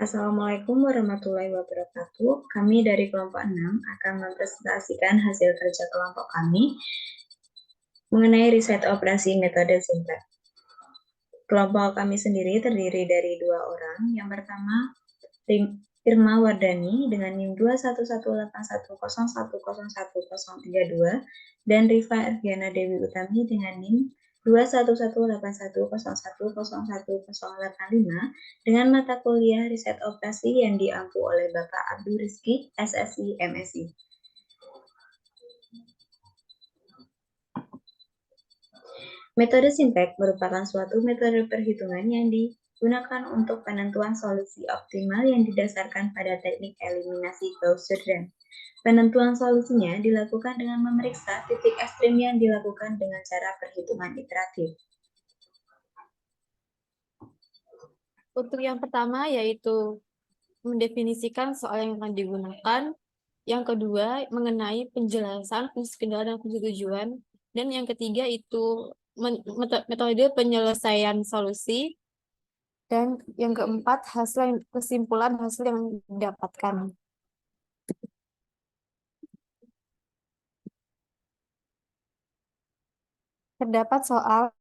Assalamualaikum warahmatullahi wabarakatuh. Kami dari kelompok 6 akan mempresentasikan hasil kerja kelompok kami mengenai riset operasi metode Simplex. Kelompok kami sendiri terdiri dari 2 orang. Yang pertama, Irma Wardani dengan NIM 21181011032 dan Rifa Ergiana Dewi Utami dengan NIM 21181011085 dengan mata kuliah riset operasi yang diampu oleh Bapak Abdul Rizky, SSI, MSI. Metode Simplex merupakan suatu metode perhitungan yang digunakan untuk penentuan solusi optimal yang didasarkan pada teknik eliminasi Gauss-Jordan. Penentuan solusinya dilakukan dengan memeriksa titik ekstrim yang dilakukan dengan cara perhitungan iteratif. Untuk yang pertama yaitu mendefinisikan soal yang akan digunakan. Yang kedua mengenai penjelasan fungsi kendala dan fungsi tujuan. Dan yang ketiga itu metode penyelesaian solusi. Dan yang keempat kesimpulan hasil yang didapatkan. Terdapat soal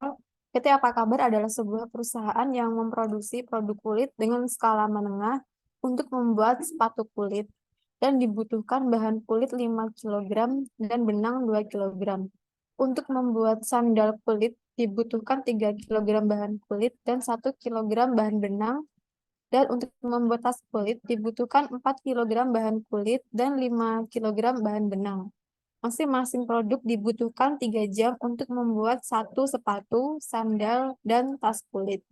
PT Apa Kabar adalah sebuah perusahaan yang memproduksi produk kulit dengan skala menengah untuk membuat sepatu kulit dan dibutuhkan bahan kulit 5 kg dan benang 2 kg. Untuk membuat sandal kulit dibutuhkan 3 kg bahan kulit dan 1 kg bahan benang, dan untuk membuat tas kulit dibutuhkan 4 kg bahan kulit dan 5 kg bahan benang. Masing-masing produk dibutuhkan 3 jam untuk membuat satu sepatu, sandal, dan tas kulit.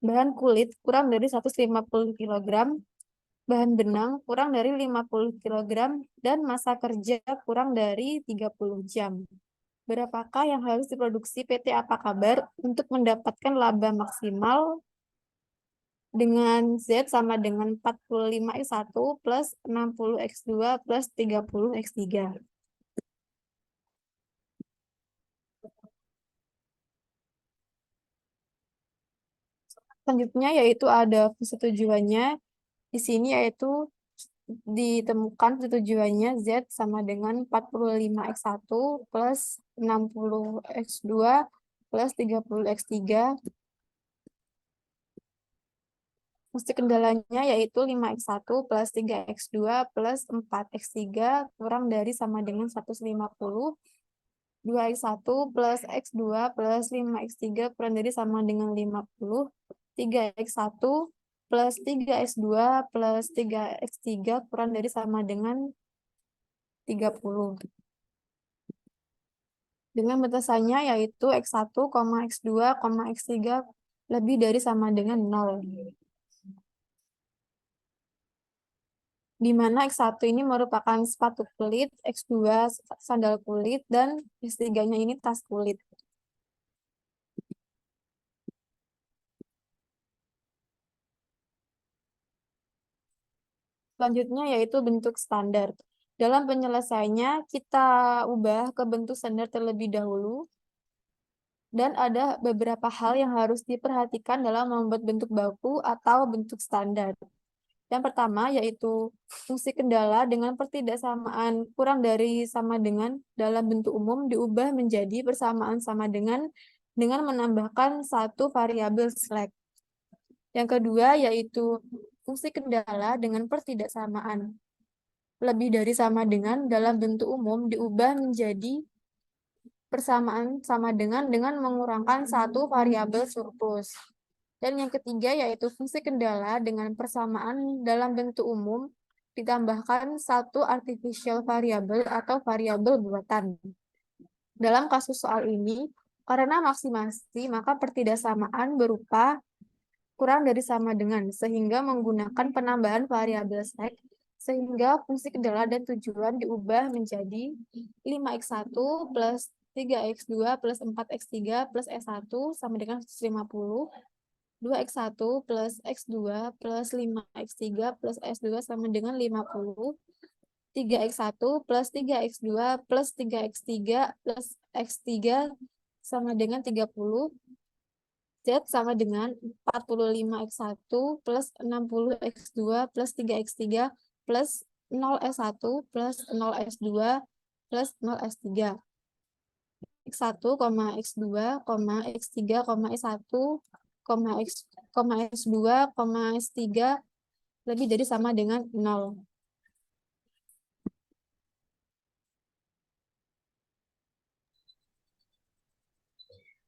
Bahan kulit kurang dari 150 kg, bahan benang kurang dari 50 kg, dan masa kerja kurang dari 30 jam. Berapakah yang harus diproduksi PT Apa Kabar untuk mendapatkan laba maksimal? Dengan Z sama dengan 45X1 plus 60X2 plus 30X3. Selanjutnya yaitu ada fungsi tujuannya. Di sini yaitu ditemukan fungsi tujuannya Z sama dengan 45X1 plus 60X2 plus 30X3. Fungsi kendalanya yaitu 5X1 plus 3X2 plus 4X3 kurang dari sama dengan 150. 2X1 plus X2 plus 5X3 kurang dari sama dengan 50. 3X1 plus 3X2 plus 3X3 kurang dari sama dengan 30. Dengan batasannya yaitu X1, X2, X3 lebih dari sama dengan 0. Di mana X1 ini merupakan sepatu kulit, X2 sandal kulit, dan X3-nya ini tas kulit. Selanjutnya yaitu bentuk standar. Dalam penyelesaiannya, kita ubah ke bentuk standar terlebih dahulu. Dan ada beberapa hal yang harus diperhatikan dalam membuat bentuk baku atau bentuk standar. Yang pertama yaitu fungsi kendala dengan pertidaksamaan kurang dari sama dengan dalam bentuk umum diubah menjadi persamaan sama dengan menambahkan satu variabel slack. Yang kedua yaitu fungsi kendala dengan pertidaksamaan lebih dari sama dengan dalam bentuk umum diubah menjadi persamaan sama dengan mengurangkan satu variabel surplus. Dan yang ketiga yaitu fungsi kendala dengan persamaan dalam bentuk umum ditambahkan satu artificial variable atau variabel buatan. Dalam kasus soal ini, karena maksimasi, maka pertidaksamaan berupa kurang dari sama dengan, sehingga menggunakan penambahan variabel slack, sehingga fungsi kendala dan tujuan diubah menjadi 5X1 plus 3X2 plus 4X3 plus S1 sama dengan 150, 2X1 plus X2 plus 5X3 plus S2 sama dengan 50, 3X1 plus 3X2 plus 3X3 plus X3 sama dengan 30, Z sama dengan 45X1 plus 60X2 plus 3X3 plus 0S1 plus 0S2 plus 0S3. X1, X2, X3, S1, S2, S3 lebih dari sama dengan 0.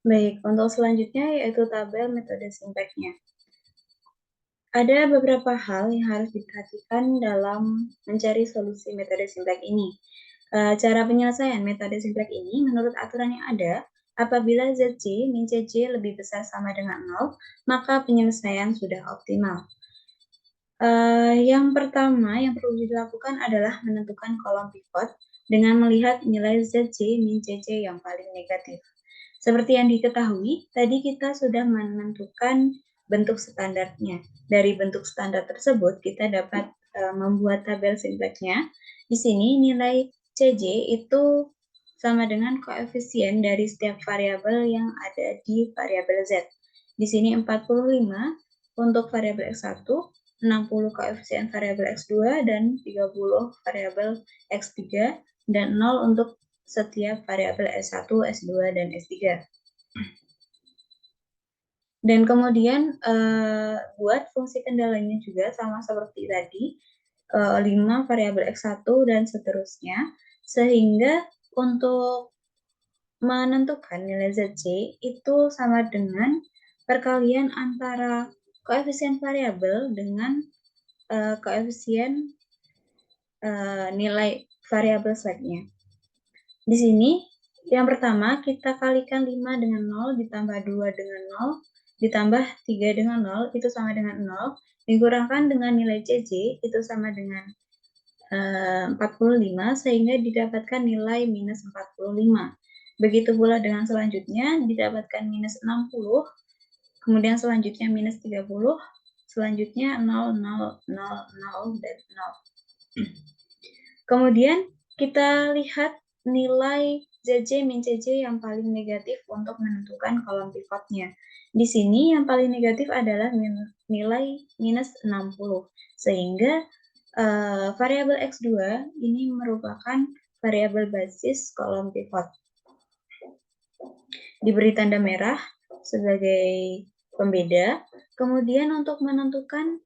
Baik, untuk selanjutnya yaitu tabel metode simpeknya. Ada beberapa hal yang harus diperhatikan dalam mencari solusi metode simpek ini. Cara penyelesaian metode simpek ini menurut aturan yang ada, apabila ZC min CC lebih besar sama dengan 0, maka penyelesaian sudah optimal. Yang pertama yang perlu dilakukan adalah menentukan kolom pivot dengan melihat nilai ZC min CC yang paling negatif. Seperti yang diketahui, tadi kita sudah menentukan bentuk standarnya. Dari bentuk standar tersebut, kita dapat membuat tabel simpleknya. Di sini nilai CJ itu sama dengan koefisien dari setiap variabel yang ada di variabel Z. Di sini 45 untuk variabel X1, 60 koefisien variabel X2, dan 30 variabel X3, dan 0 untuk setiap variabel S1, S2, dan S3. Dan kemudian buat fungsi kendalanya juga sama seperti tadi, 5 variabel X1 dan seterusnya, sehingga untuk menentukan nilai ZC itu sama dengan perkalian antara koefisien variabel dengan koefisien nilai variabel seleknya. Di sini, yang pertama kita kalikan 5 dengan 0, ditambah 2 dengan 0, ditambah 3 dengan 0, itu sama dengan 0, dikurangkan dengan nilai CJ, itu sama dengan 45, sehingga didapatkan nilai minus 45. Begitu pula dengan selanjutnya, didapatkan minus 60, kemudian selanjutnya minus 30, selanjutnya 0, 0, 0, 0, dan 0. Kemudian kita lihat nilai ZC min CC yang paling negatif untuk menentukan kolom pivotnya. Di sini yang paling negatif adalah nilai minus 60, sehingga variabel X2 ini merupakan variabel basis kolom pivot. Diberi tanda merah sebagai pembeda. Kemudian untuk menentukan,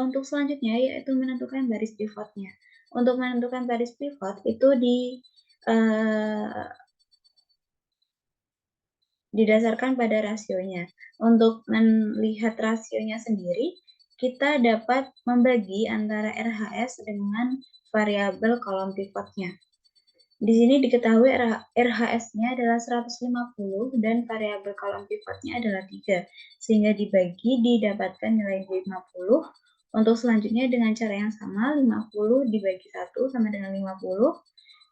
untuk selanjutnya yaitu menentukan baris pivotnya. Untuk menentukan baris pivot itu didasarkan pada rasionya. Untuk melihat rasionya sendiri, kita dapat membagi antara RHS dengan variabel kolom pivotnya. Di sini diketahui RHS-nya adalah 150 dan variabel kolom pivotnya adalah 3, sehingga dibagi didapatkan nilai 50. Untuk selanjutnya dengan cara yang sama, 50 dibagi 1 sama dengan 50.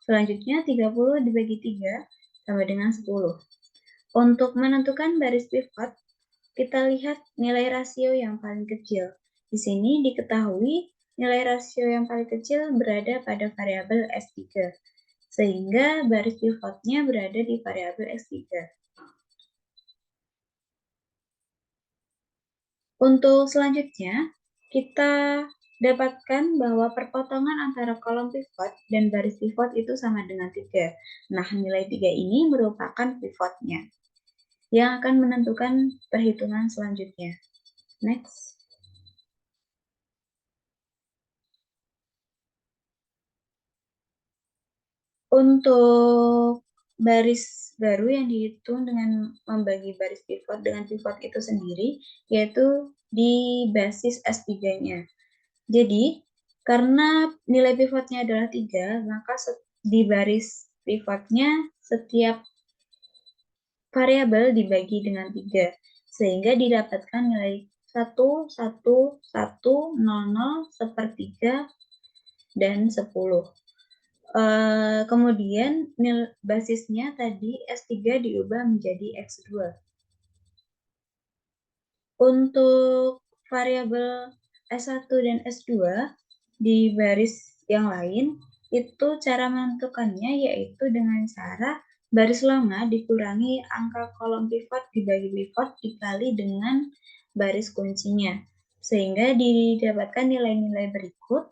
Selanjutnya 30 dibagi 3 sama dengan 10. Untuk menentukan baris pivot, kita lihat nilai rasio yang paling kecil. Di sini diketahui nilai rasio yang paling kecil berada pada variabel S3, sehingga baris pivotnya berada di variabel S3. Untuk selanjutnya, kita dapatkan bahwa perpotongan antara kolom pivot dan baris pivot itu sama dengan 3. Nah, nilai 3 ini merupakan pivotnya yang akan menentukan perhitungan selanjutnya. Next. Untuk baris baru yang dihitung dengan membagi baris pivot dengan pivot itu sendiri, yaitu di basis S3-nya. Jadi, karena nilai pivotnya adalah 3, maka di baris pivotnya setiap variabel dibagi dengan 3, sehingga didapatkan nilai 1, 1, 1, 0, 0, sepertiga, dan 10. Kemudian basisnya tadi S3 diubah menjadi X2. Untuk variabel S1 dan S2 di baris yang lain, itu cara menentukannya yaitu dengan cara baris lama dikurangi angka kolom pivot dibagi pivot dikali dengan baris kuncinya, sehingga didapatkan nilai-nilai berikut.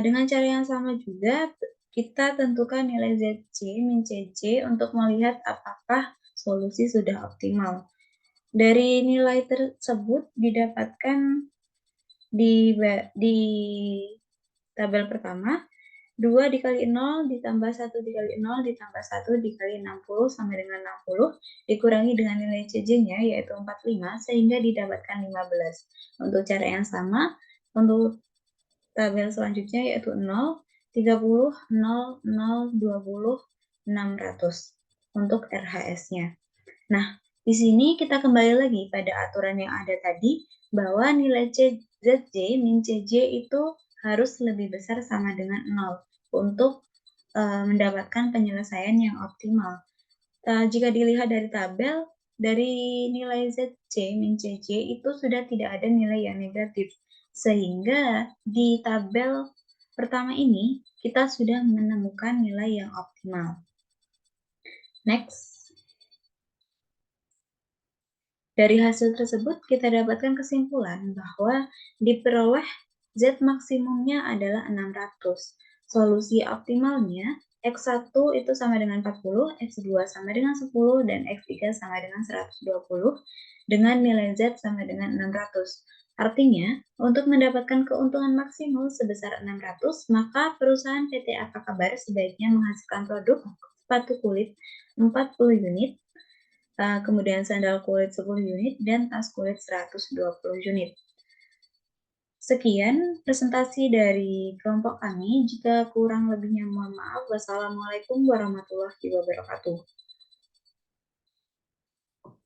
Dengan cara yang sama juga, kita tentukan nilai ZC min CJ untuk melihat apakah solusi sudah optimal. Dari nilai tersebut didapatkan di tabel pertama, 2 dikali 0 ditambah 1 dikali 0 ditambah 1 dikali 60 sama dengan 60 dikurangi dengan nilai CJ-nya yaitu 45 sehingga didapatkan 15. Untuk cara yang sama, untuk tabel selanjutnya yaitu 0, 30, 0, 0, 20, 600 untuk RHS-nya. Nah, di sini kita kembali lagi pada aturan yang ada tadi bahwa nilai ZJ min CJ itu harus lebih besar sama dengan 0 untuk mendapatkan penyelesaian yang optimal. Jika dilihat dari tabel, dari nilai ZC min CJ itu sudah tidak ada nilai yang negatif. Sehingga di tabel pertama ini, kita sudah menemukan nilai yang optimal. Next. Dari hasil tersebut, kita dapatkan kesimpulan bahwa diperoleh Z maksimumnya adalah 600. Solusi optimalnya, X1 itu sama dengan 40, X2 sama dengan 10, dan X3 sama dengan 120, dengan nilai Z sama dengan 600. Artinya, untuk mendapatkan keuntungan maksimum sebesar 600, maka perusahaan PT AK Kabar sebaiknya menghasilkan produk sepatu kulit 40 unit, kemudian sandal kulit 10 unit, dan tas kulit 120 unit. Sekian presentasi dari kelompok kami. Jika kurang lebihnya mohon maaf. Wassalamualaikum warahmatullahi wabarakatuh.